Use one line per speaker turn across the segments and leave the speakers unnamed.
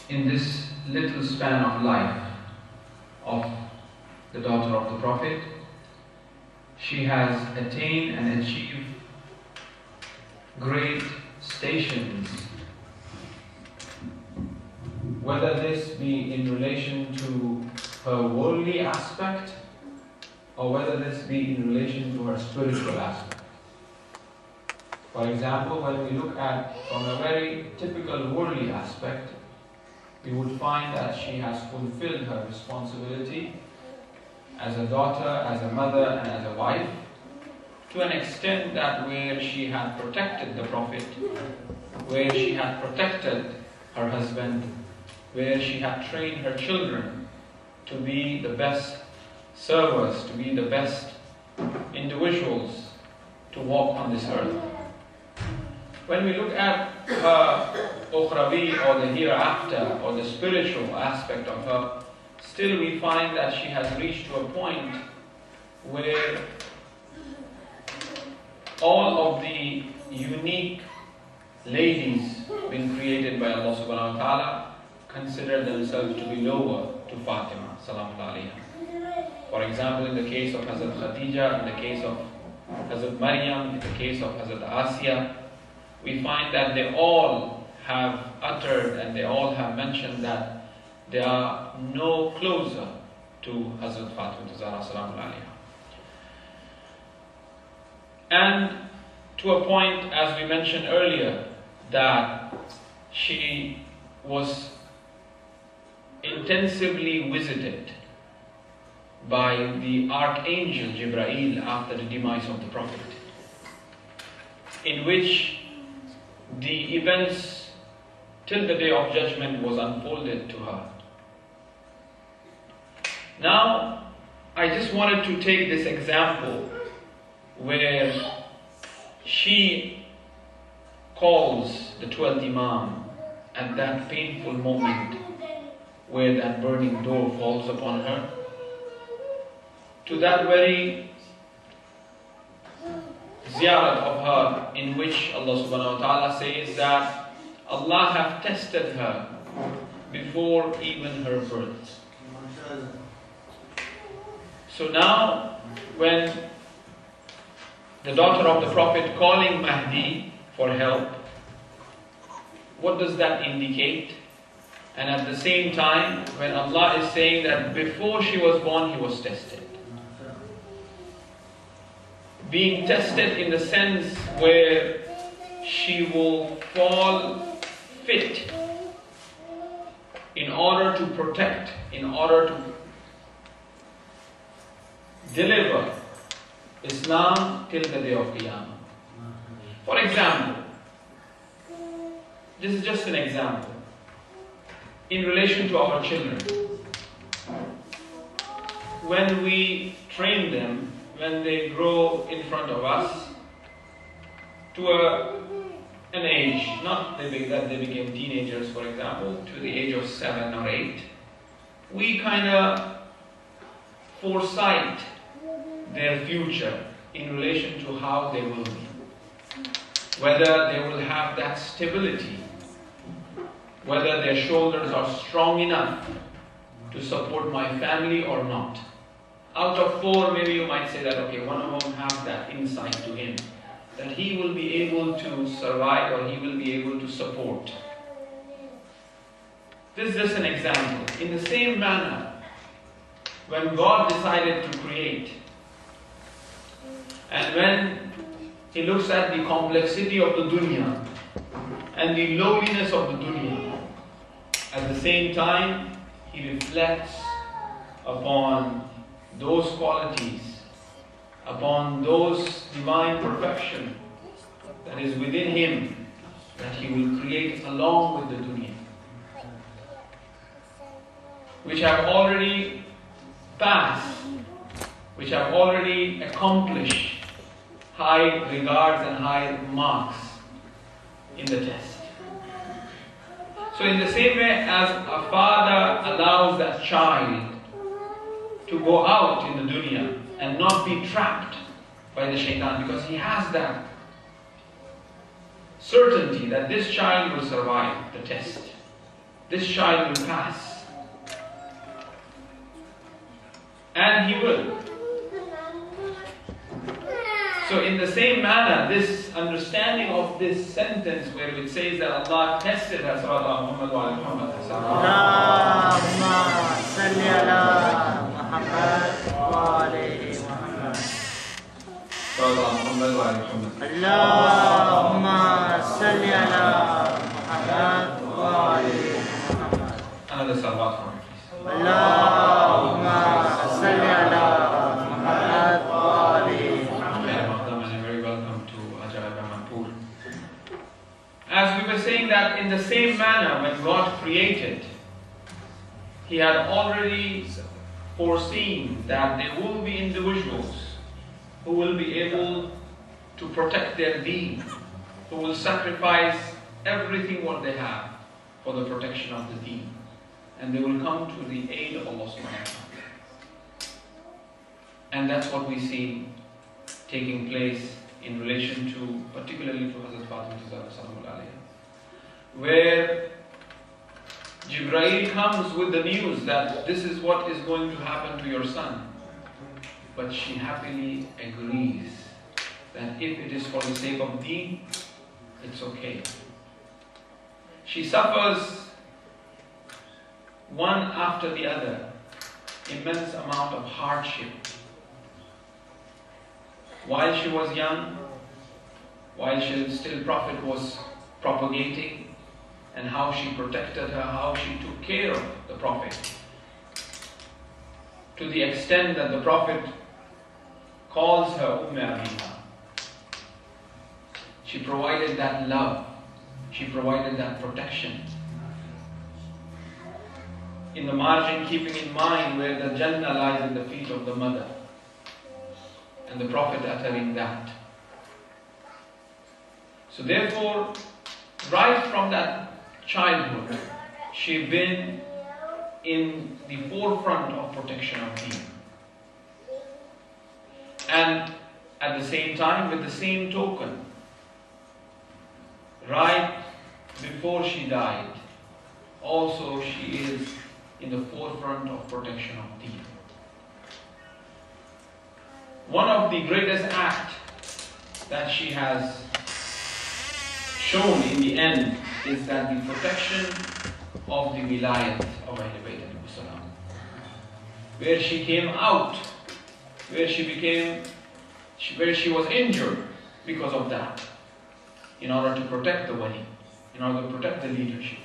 in this little span of life of the daughter of the Prophet, she has attained and achieved great stations, whether this be in relation to her worldly aspect or whether this be in relation to her spiritual aspect. For example, when we look at from a very typical worldly aspect, we would find that she has fulfilled her responsibility as a daughter, as a mother, and as a wife, to an extent that where she had protected the Prophet, where she had protected her husband, where she had trained her children to be the best servers, to be the best individuals to walk on this earth. When we look at her ukhrawi, or the hereafter, or the spiritual aspect of her, still we find that she has reached to a point where all of the unique ladies being created by Allah subhanahu wa ta'ala consider themselves to be lower to Fatima salamun alayha. For example, in the case of Hazrat Khadija, in the case of Hazrat Maryam, in the case of Hazrat Asiya, we find that they all have uttered and they all have mentioned that they are no closer to Hazrat Fatima Zahra salamun alayha. And to a point, as we mentioned earlier, that she was intensively visited by the Archangel Jibreel after the demise of the Prophet, in which the events till the Day of Judgment was unfolded to her. Now, I just wanted to take this example where she calls the 12th Imam at that painful moment where that burning door falls upon her, to that very ziyarat of her in which Allah subhanahu wa ta'ala says that Allah have tested her before even her birth. So now when the daughter of the Prophet calling Mahdi for help, what does that indicate? And at the same time, when Allah is saying that before she was born, He was tested. Being tested in the sense where she will fall fit in order to protect, in order to deliver Islam till the Day of Qiyamah. For example, this is just an example, in relation to our children. When we train them, when they grow in front of us to an age, not that they became teenagers, for example, to the age of 7 or 8, we kind of foresight their future in relation to how they will be. Whether they will have that stability, whether their shoulders are strong enough to support my family or not. Out of 4, maybe you might say that, okay, one of them has that insight to him, that he will be able to survive or he will be able to support. This is just an example. In the same manner, when God decided to create, and when He looks at the complexity of the dunya and the lowliness of the dunya, at the same time He reflects upon those qualities, upon those divine perfection that is within Him, that He will create along with the dunya, which have already passed, which have already accomplished high regards and high marks in the test. So in the same way as a father allows that child to go out in the dunya and not be trapped by the shaitan, because he has that certainty that this child will survive the test. this child will pass. And he will. So in the same manner, this understanding of this sentence where it says that Allah tested us, Muhammad wa Muhammad.
Allahumma salli ala Muhammad wa alayhi Muhammad.
Muhammad wa Muhammad.
Allahumma salli ala Muhammad wa alayhi Muhammad.
Another salawat for me, please.
Allahumma salli ala Muhammad wa alayhi Muhammad.
As we were saying that in the same manner when God created, He had already foreseen that there will be individuals who will be able to protect their deen, who will sacrifice everything what they have for the protection of the deen. And they will come to the aid of Allah subhanahu wa ta'ala. And that's what we see taking place in relation to, particularly to Hazrat Fatima Zahra Salaamullah alayha, where Jibreel comes with the news that this is what is going to happen to your son. But she happily agrees that if it is for the sake of deen, it's okay. She suffers one after the other, immense amount of hardship. While she was young, while still Prophet was propagating, and how she protected her, how she took care of the Prophet, to the extent that the Prophet calls her Abiha. She provided that love, she provided that protection. In the margin, keeping in mind where the Jannah lies in the feet of the mother, and the Prophet uttering that. So therefore, right from that childhood, she'd been in the forefront of protection of deen. And at the same time, with the same token, right before she died, also she is in the forefront of protection of deen. One of the greatest acts that she has shown in the end is that the protection of the wilayat of Ahl Bayt alayhi salam, where she came out, where she was injured because of that, in order to protect the wali, in order to protect the leadership,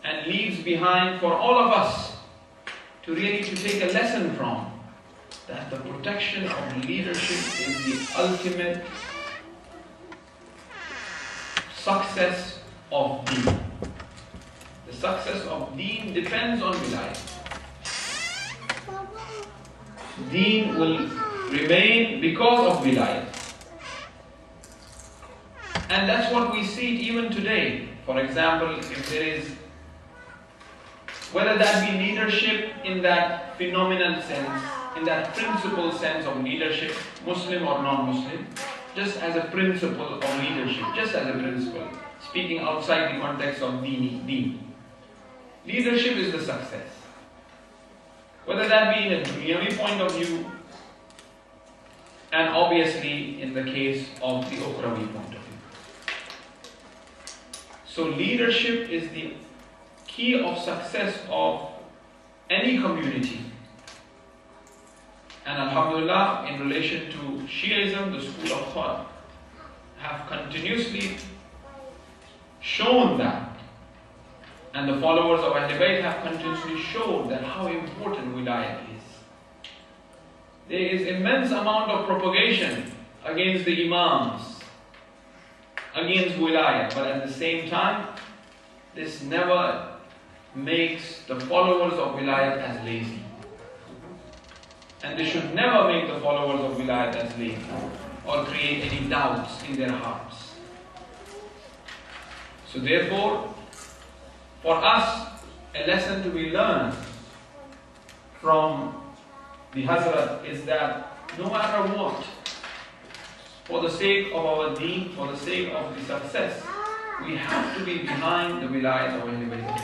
and leaves behind for all of us to really to take a lesson from, that the protection of leadership is the ultimate success of deen. The success of deen depends on wilayat. Deen will remain because of wilayat. And that's what we see even today. For example, if there is, whether that be leadership in that phenomenal sense, in that principle sense of leadership, Muslim or non-Muslim, just as a principle of leadership, just as a principle, speaking outside the context of deen. Leadership is the success. Whether that be in a dunyavi point of view, and obviously in the case of the ukhrawi point of view. So leadership is the key of success of any community. And alhamdulillah, in relation to Shiism, the school of thought have continuously shown that, and the followers of Ahl Bayt have continuously shown that how important wilayat is. There is immense amount of propagation against the imams, against wilayat, but at the same time, this never makes the followers of wilayat as lazy. And they should never make the followers of wilayat as lazy or create any doubts in their hearts. So therefore, for us, a lesson to be learned from the Hazrat is that no matter what, for the sake of our deen, for the sake of the success we have to be behind the wilayat of Ahl Bayt.